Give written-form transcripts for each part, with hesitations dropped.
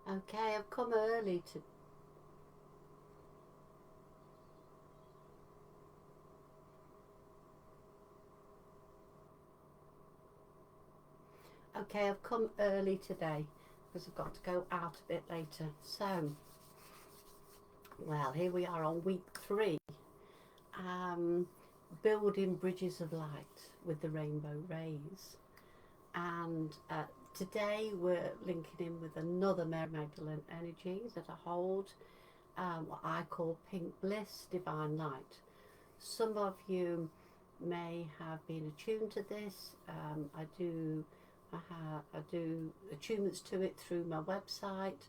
Okay, I've come early to. Okay, I've come early today because I've got to go out a bit later. So, well, here we are on week 3, um, building bridges of light with the rainbow rays. And today we're linking in with another Mary Magdalene energy that I hold, what I call pink bliss, divine light. Some of you may have been attuned to this. I do attunements to it through my website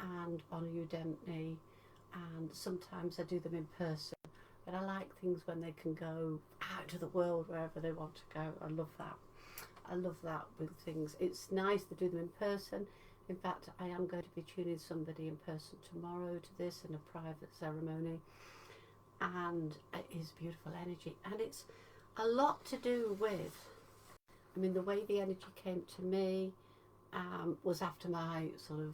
and on Udemy, and sometimes I do them in person. But I like things when they can go out to the world wherever they want to go. I love that. I love that with things. It's nice to do them in person. In fact, I am going to be tuning somebody in person tomorrow to this in a private ceremony, and it is beautiful energy, and it's a lot to do with, I mean, the way the energy came to me was after my sort of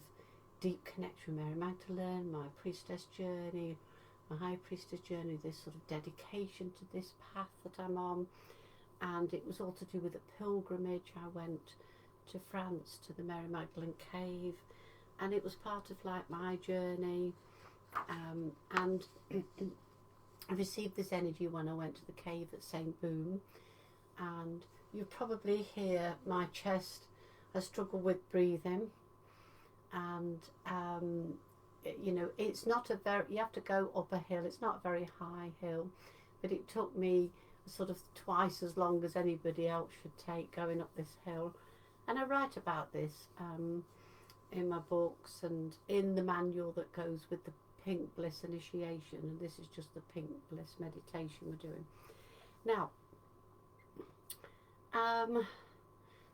deep connection with Mary Magdalene, my priestess journey, my high priestess journey, this sort of dedication to this path that I'm on. And it was all to do with a pilgrimage. I went to France to the Mary Magdalene cave, and it was part of like my journey. And I received this energy when I went to the cave at St. Boom, and you probably hear my chest. I struggle with breathing, and you know, it's not a very, you have to go up a hill. It's not a very high hill, but it took me sort of twice as long as anybody else should take going up this hill. And I write about this in my books and in the manual that goes with the pink bliss initiation, and this is just the pink bliss meditation we're doing now.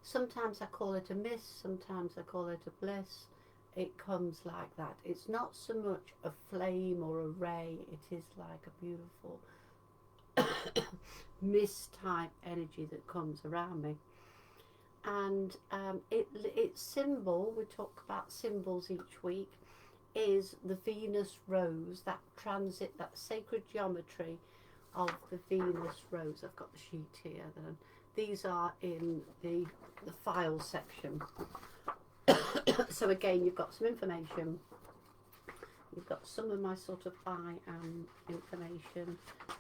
Sometimes I call it a mist, sometimes I call it a bliss. It comes like that. It's not so much a flame or a ray, it is like a beautiful mist type energy that comes around me. And its symbol, we talk about symbols each week, is the Venus rose, that transit, that sacred geometry of the Venus rose. I've got the sheet here. These are in the file section. So again, you've got some information. You've got some of my sort of I am information,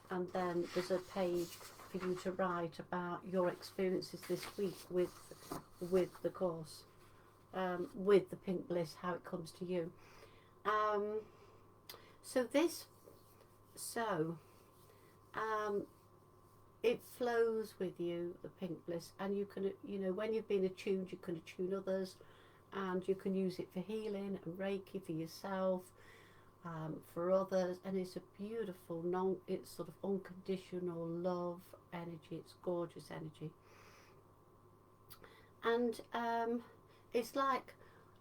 and then there's a page for you to write about your experiences this week with the course, with the pink bliss, how it comes to you. It flows with you, the pink bliss, and you can, you know, when you've been attuned, you can attune others, and you can use it for healing and Reiki for yourself, for others, and it's a beautiful, it's sort of unconditional love energy. It's gorgeous energy, and it's like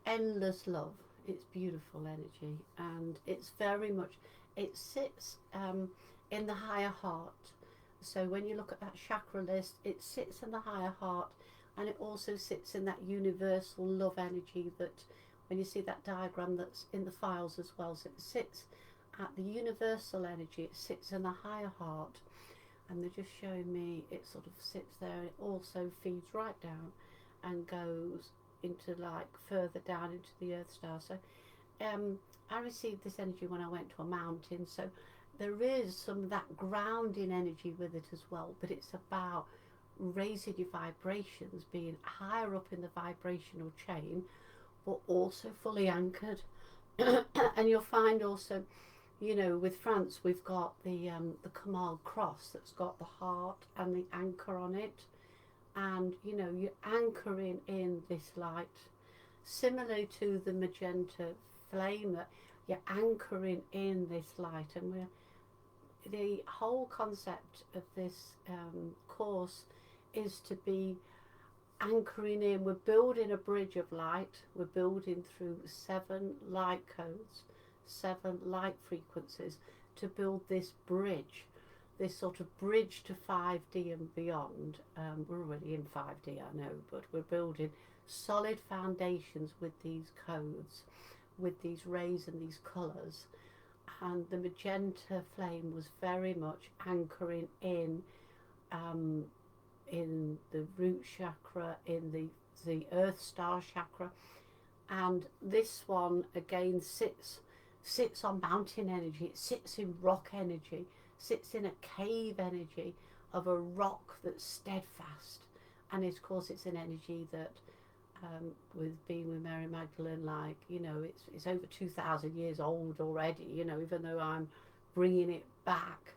endless love. It's beautiful energy, and it's very much, it sits in the higher heart. So when you look at that chakra list, it sits in the higher heart, and it also sits in that universal love energy that, when you see that diagram that's in the files as well, so it sits at the universal energy, it sits in the higher heart, and they're just showing me it sort of sits there, and it also feeds right down and goes into like further down into the earth star. So I received this energy when I went to a mountain, so there is some of that grounding energy with it as well, but it's about raising your vibrations, being higher up in the vibrational chain, but also fully anchored. And you'll find also, you know, with France, we've got the Kamal cross that's got the heart and the anchor on it, and you know, you're anchoring in this light, similar to the magenta flame, that you're anchoring in this light. And the whole concept of this course is to be anchoring in. We're building a bridge of light. We're building through 7 light codes, 7 light frequencies, to build this bridge, this sort of bridge to 5D and beyond. We're already in 5D, I know, but we're building solid foundations with these codes. with these rays and these colours, and the magenta flame was very much anchoring in the root chakra, in the earth star chakra. And this one again sits on mountain energy, it sits in rock energy, sits in a cave energy of a rock that's steadfast. And of course it's an energy that with being with Mary Magdalene, like, you know, it's over 2,000 years old already, you know, even though I'm bringing it back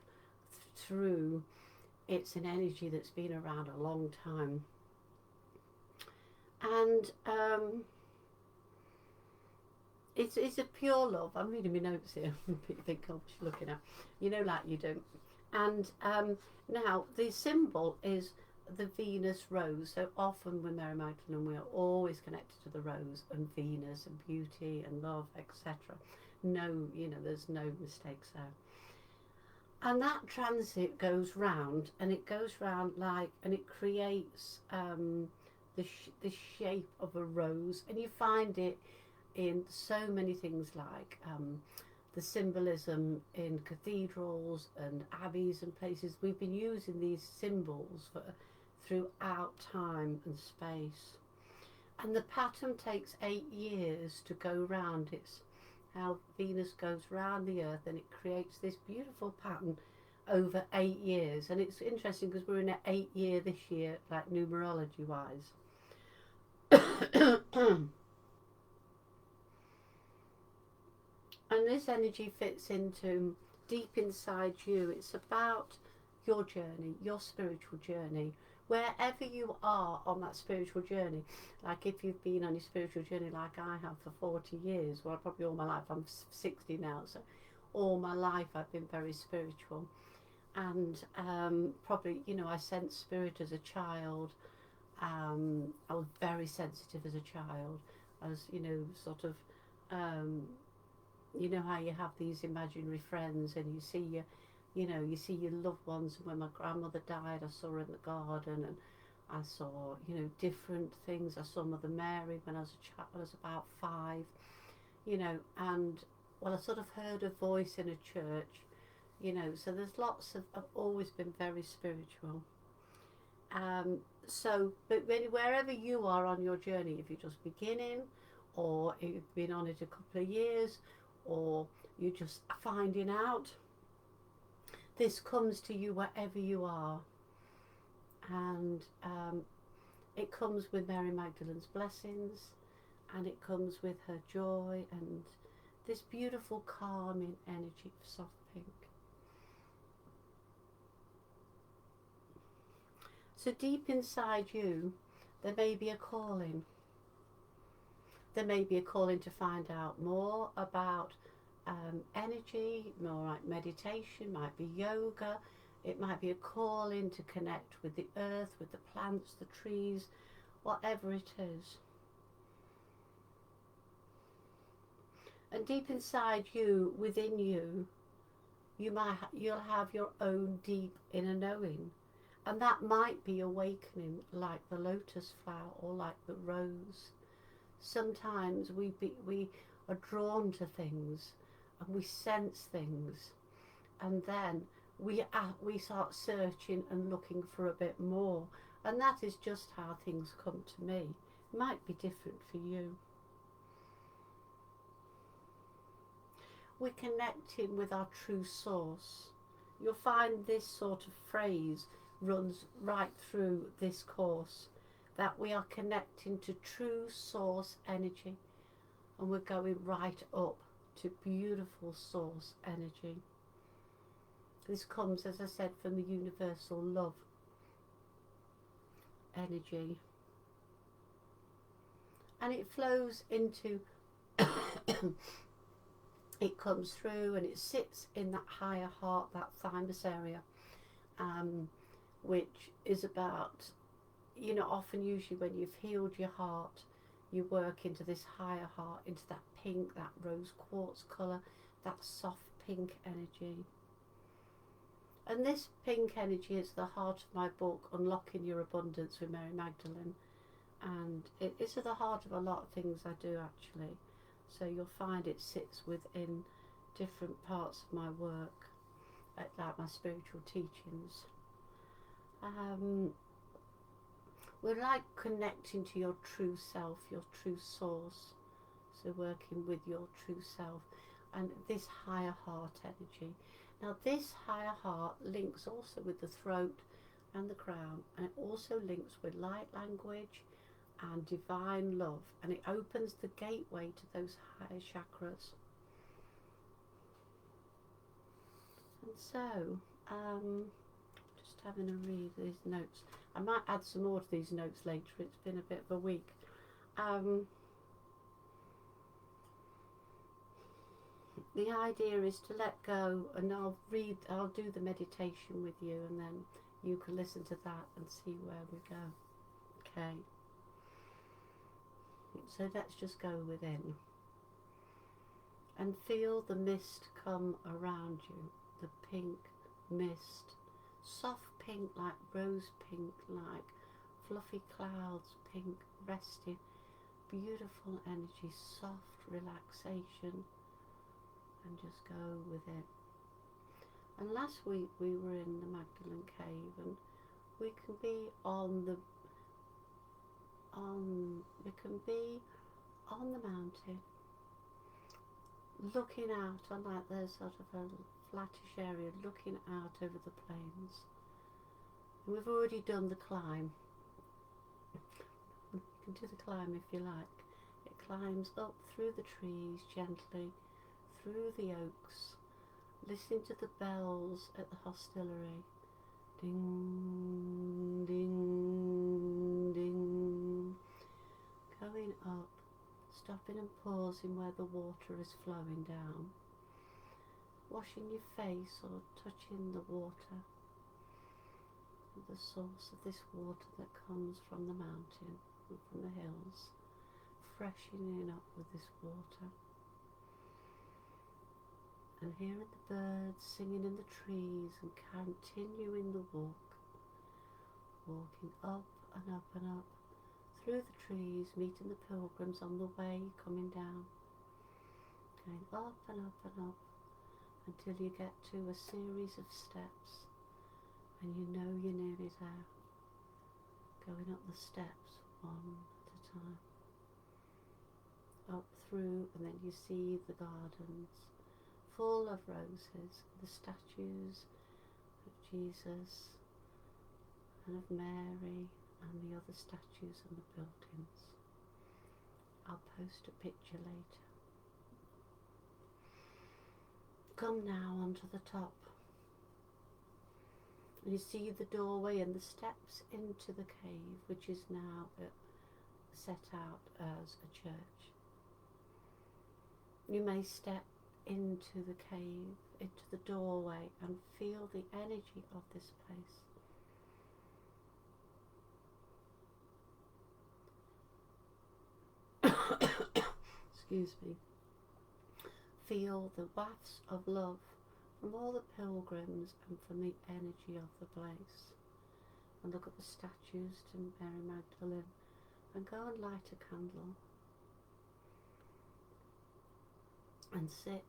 through, it's an energy that's been around a long time. And it's a pure love. I'm reading my notes here. You think, oh, she's looking at, you know, like you do. And now the symbol is the Venus rose. So often with Mary Magdalene, we are always connected to the rose and Venus and beauty and love, etc. No, you know, there's no mistakes there. And that transit goes round, and it goes round like, and it creates the shape of a rose, and you find it in so many things, like the symbolism in cathedrals and abbeys and places. We've been using these symbols throughout time and space, and the pattern takes 8 years to go round. It's how Venus goes round the earth, and it creates this beautiful pattern over 8 years. And it's interesting because we're in an 8 year this year, like numerology wise. And this energy fits into deep inside you. It's about your journey, your spiritual journey, wherever you are on that spiritual journey. Like if you've been on your spiritual journey like I have for 40 years, well, probably all my life, I'm 60 now, so all my life I've been very spiritual. And probably, you know, I sensed spirit as a child. I was very sensitive as a child. I was, you know, sort of, you know how you have these imaginary friends and you see you see your loved ones. When my grandmother died, I saw her in the garden, and I saw, you know, different things. I saw Mother Mary when I was a child, when I was about 5, you know, and well, I sort of heard a voice in a church, you know, so there's lots of, I've always been very spiritual. So, but wherever you are on your journey, if you're just beginning, or if you've been on it a couple of years, or you're just finding out, this comes to you wherever you are. And it comes with Mary Magdalene's blessings, and it comes with her joy and this beautiful calming energy of soft pink. So deep inside you, there may be a calling. There may be a calling to find out more about energy, more like meditation, might be yoga. It might be a calling to connect with the earth, with the plants, the trees, whatever it is. And deep inside you, within you, you'll have your own deep inner knowing. And that might be awakening, like the lotus flower or like the rose. Sometimes we are drawn to things, and we sense things, and then we start searching and looking for a bit more. And that is just how things come to me. It might be different for you. We're connecting with our true source. You'll find this sort of phrase runs right through this course, that we are connecting to true source energy, and we're going right up to beautiful source energy. This comes, as I said, from the universal love energy, and it flows into it comes through and it sits in that higher heart, that thymus area, which is about, you know, often usually when you've healed your heart, you work into this higher heart, into that pink, that rose quartz colour, that soft pink energy. And this pink energy is the heart of my book, Unlocking Your Abundance with Mary Magdalene. And it is at the heart of a lot of things I do, actually. So you'll find it sits within different parts of my work, like my spiritual teachings. We're like connecting to your true self, your true source. So working with your true self and this higher heart energy. Now this higher heart links also with the throat and the crown, and it also links with light language and divine love, and it opens the gateway to those higher chakras. And so, just having a read these notes. I might add some more to these notes later. It's been a bit of a week. The idea is to let go, and I'll do the meditation with you, and then you can listen to that and see where we go. Okay. So let's just go within and feel the mist come around you, the pink mist, soft pink, like rose pink, like fluffy clouds, pink, resting, beautiful energy, soft relaxation, and just go with it. And last week we were in the Magdalene cave, and we can be on the mountain, looking out on like there's sort of a flattish area, looking out over the plains. And we've already done the climb. You can do the climb if you like. It climbs up through the trees gently, through the oaks, listening to the bells at the hostelry. Ding, ding, ding. Going up, stopping and pausing where the water is flowing down. Washing your face or touching the water, the source of this water that comes from the mountain and from the hills, freshening up with this water. And hearing the birds singing in the trees and continuing the walk, walking up and up and up through the trees, meeting the pilgrims on the way coming down, going up and up and up until you get to a series of steps, and you know you're nearly there, going up the steps one at a time, up through, and then you see the gardens full of roses, the statues of Jesus and of Mary and the other statues and the buildings. I'll post a picture later. Come now onto the top. And you see the doorway and the steps into the cave, which is now set out as a church. You may step into the cave, into the doorway, and feel the energy of this place. Excuse me. Feel the wafts of love from all the pilgrims and from the energy of the place. And look at the statues to Mary Magdalene, and go and light a candle and sit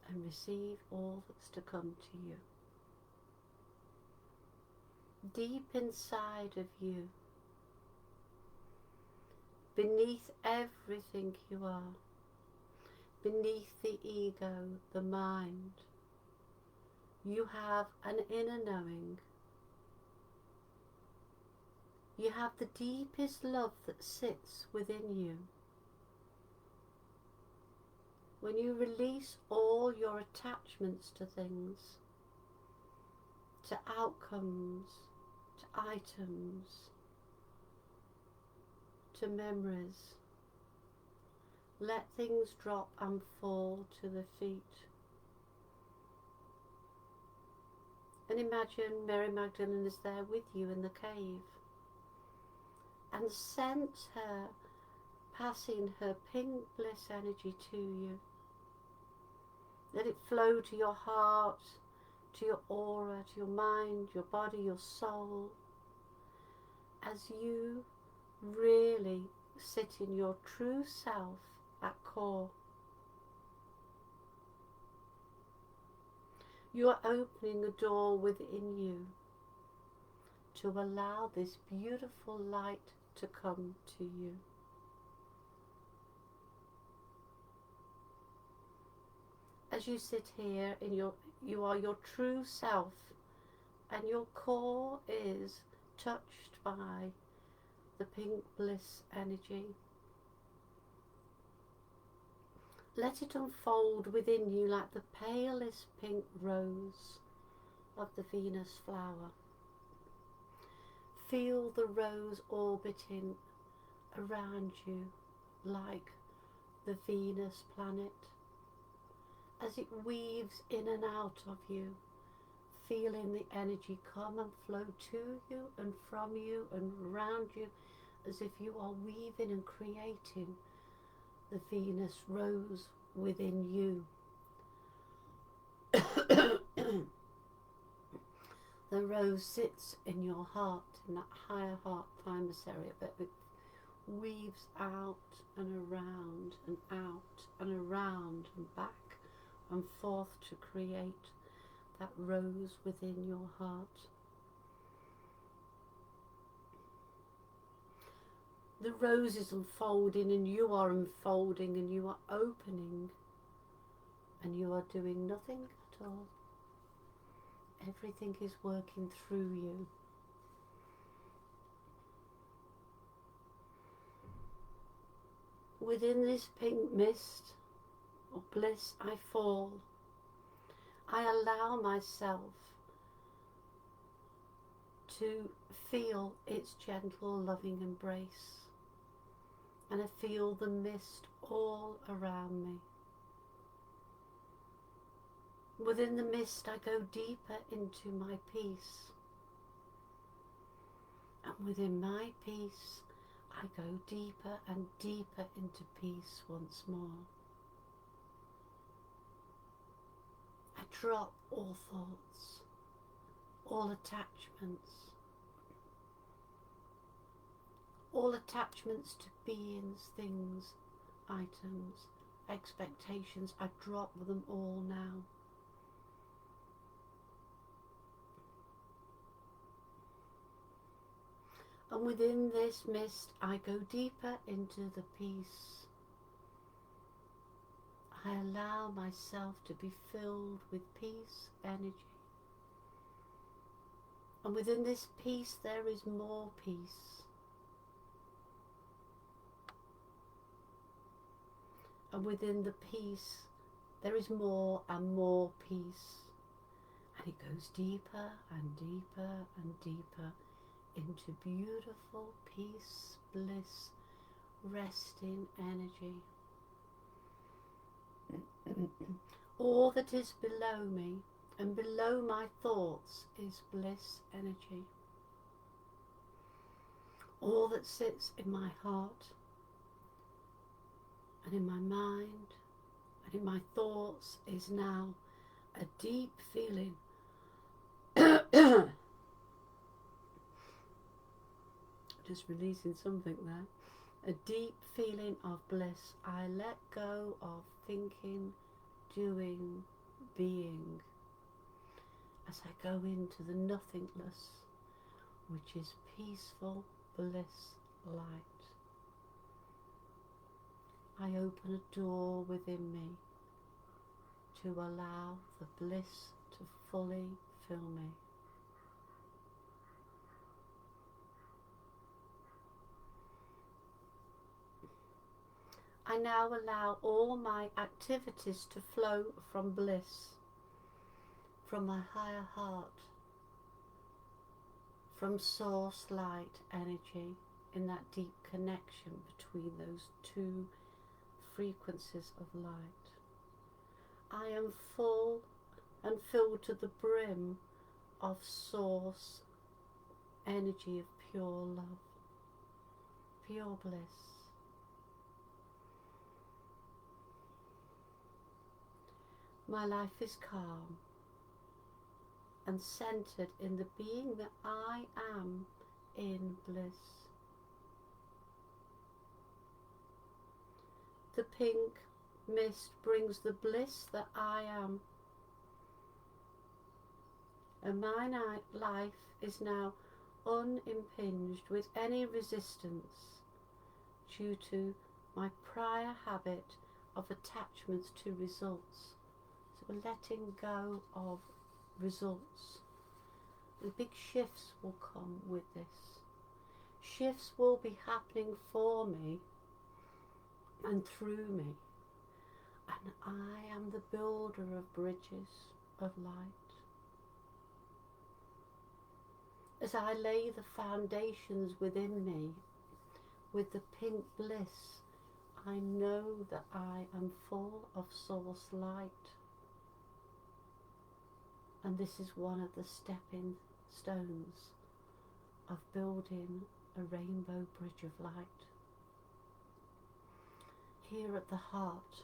and receive all that's to come to you. Deep inside of you, beneath everything you are, beneath the ego, the mind, you have an inner knowing. You have the deepest love that sits within you. When you release all your attachments to things, to outcomes, to items, to memories, let things drop and fall to the feet. And imagine Mary Magdalene is there with you in the cave, and sense her passing her pink bliss energy to you. Let it flow to your heart, to your aura, to your mind, your body, your soul, as you really sit in your true self at core. You are opening a door within you to allow this beautiful light to come to you. As you sit here you are your true self, and your core is touched by the pink bliss energy. Let it unfold within you like the palest pink rose of the Venus flower. Feel the rose orbiting around you like the Venus planet. As it weaves in and out of you, feeling the energy come and flow to you and from you and around you, as if you are weaving and creating the Venus rose within you. The rose sits in your heart, in that higher heart thymus area, but it weaves out and around and out and around and back and forth to create that rose within your heart. The rose is unfolding and you are unfolding and you are opening and you are doing nothing at all. Everything is working through you. Within this pink mist of bliss I fall. I allow myself to feel its gentle, loving embrace, and I feel the mist all around me. Within the mist I go deeper into my peace, and within my peace I go deeper and deeper into peace once more. I drop all thoughts, all attachments to beings, things, items, expectations. I drop them all now. And within this mist I go deeper into the peace. I allow myself to be filled with peace energy. And within this peace there is more peace. And within the peace there is more and more peace. And it goes deeper and deeper and deeper into beautiful peace, bliss, resting energy. All that is below me and below my thoughts is bliss energy. All that sits in my heart and in my mind and in my thoughts is now a deep feeling just releasing something there. A deep feeling of bliss. I let go of thinking, doing, being, as I go into the nothingness, which is peaceful bliss light. I open a door within me to allow the bliss to fully fill me. I now allow all my activities to flow from bliss, from my higher heart, from source light energy, in that deep connection between those two frequencies of light. I am full and filled to the brim of source energy of pure love, pure bliss. My life is calm and centered in the being that I am in bliss. The pink mist brings the bliss that I am. And my life is now unimpinged with any resistance due to my prior habit of attachments to results. So letting go of results. The big shifts will come with this. Shifts will be happening for me and through me. And I am the builder of bridges of light. As I lay the foundations within me with the pink bliss, I know that I am full of source light. And this is one of the stepping stones of building a rainbow bridge of light. Here at the heart,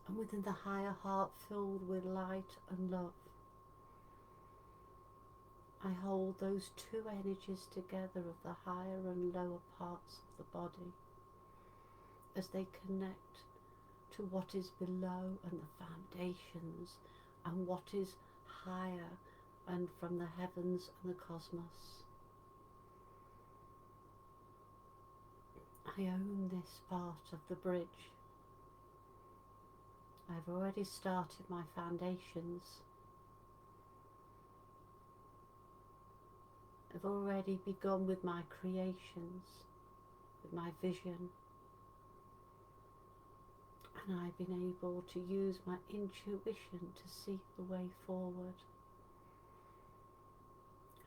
and within the higher heart filled with light and love, I hold those two energies together of the higher and lower parts of the body as they connect to what is below and the foundations and what is higher and from the heavens and the cosmos. I own this part of the bridge. I've already started my foundations. I've already begun with my creations, with my vision, and I've been able to use my intuition to see the way forward.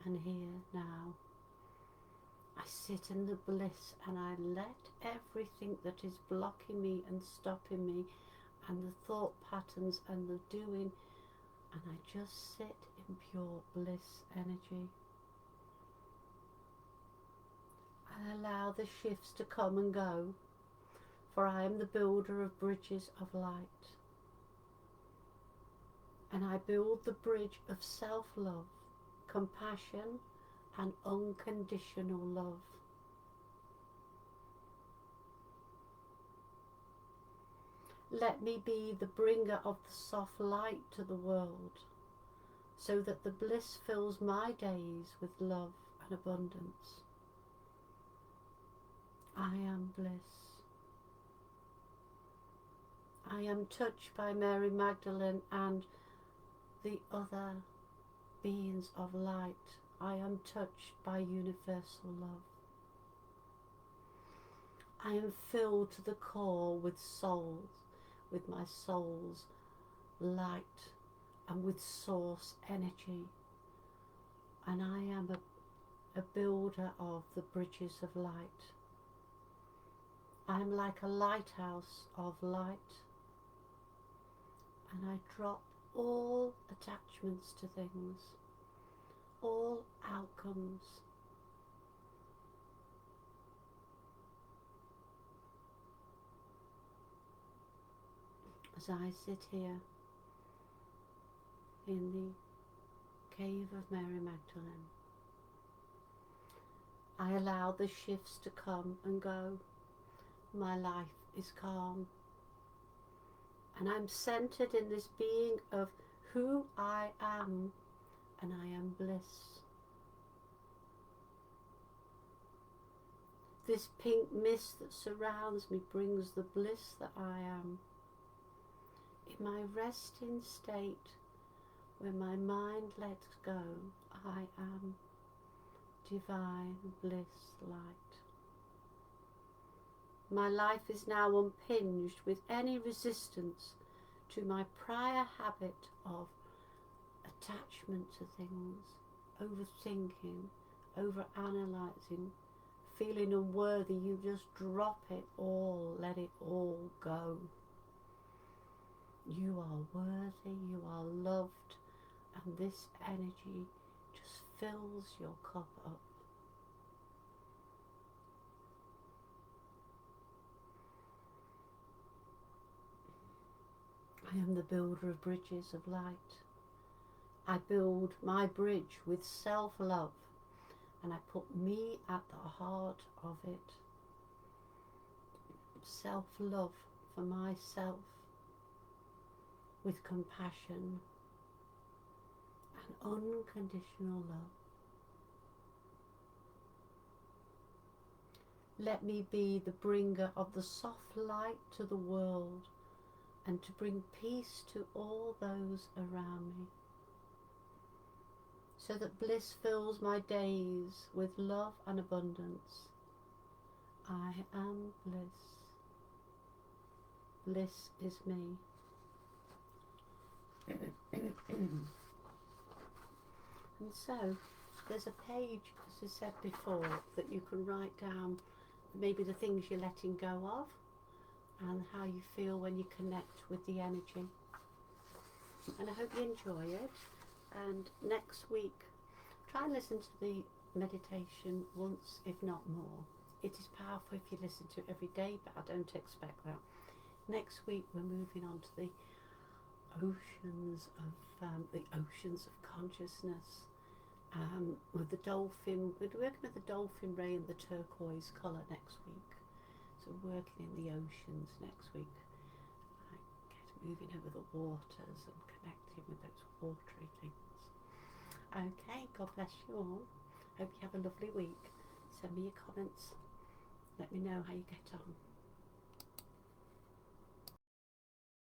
And here now, I sit in the bliss and I let everything that is blocking me and stopping me and the thought patterns and the doing, and I just sit in pure bliss energy. I allow the shifts to come and go, for I am the builder of bridges of light. And I build the bridge of self-love, compassion, and unconditional love. Let me be the bringer of the soft light to the world, so that the bliss fills my days with love and abundance. I am bliss. I am touched by Mary Magdalene and the other beings of light. I am touched by universal love. I am filled to the core with souls, with my soul's light and with source energy. And I am a builder of the bridges of light. I am like a lighthouse of light, and I drop all attachments to things, all outcomes. As I sit here in the cave of Mary Magdalene, I allow the shifts to come and go. My life is calm, and I'm centered in this being of who I am, and I am bliss. This pink mist that surrounds me brings the bliss that I am. In my resting state, where my mind lets go, I am divine bliss light. My life is now unpinged with any resistance to my prior habit of attachment to things, overthinking, overanalyzing, feeling unworthy. You just drop it all, let it all go. You are worthy, you are loved, and this energy just fills your cup up. I am the builder of bridges of light. I build my bridge with self-love, and I put me at the heart of it. self-love for myself with compassion and unconditional love. Let me be the bringer of the soft light to the world and to bring peace to all those around me, so that bliss fills my days with love and abundance. I am bliss. Bliss is me. And so there's a page, as I said before, that you can write down maybe the things you're letting go of and how you feel when you connect with the energy. And I hope you enjoy it. And next week, try and listen to the meditation once, if not more. It is powerful if you listen to it every day, but I don't expect that. Next week we're moving on to the oceans of consciousness. With the dolphin, we're working with the dolphin ray and the turquoise colour next week. So we're working in the oceans next week. Moving over the waters and connecting with those watery things. Okay, God bless you all. Hope you have a lovely week. Send me your comments. Let me know how you get on.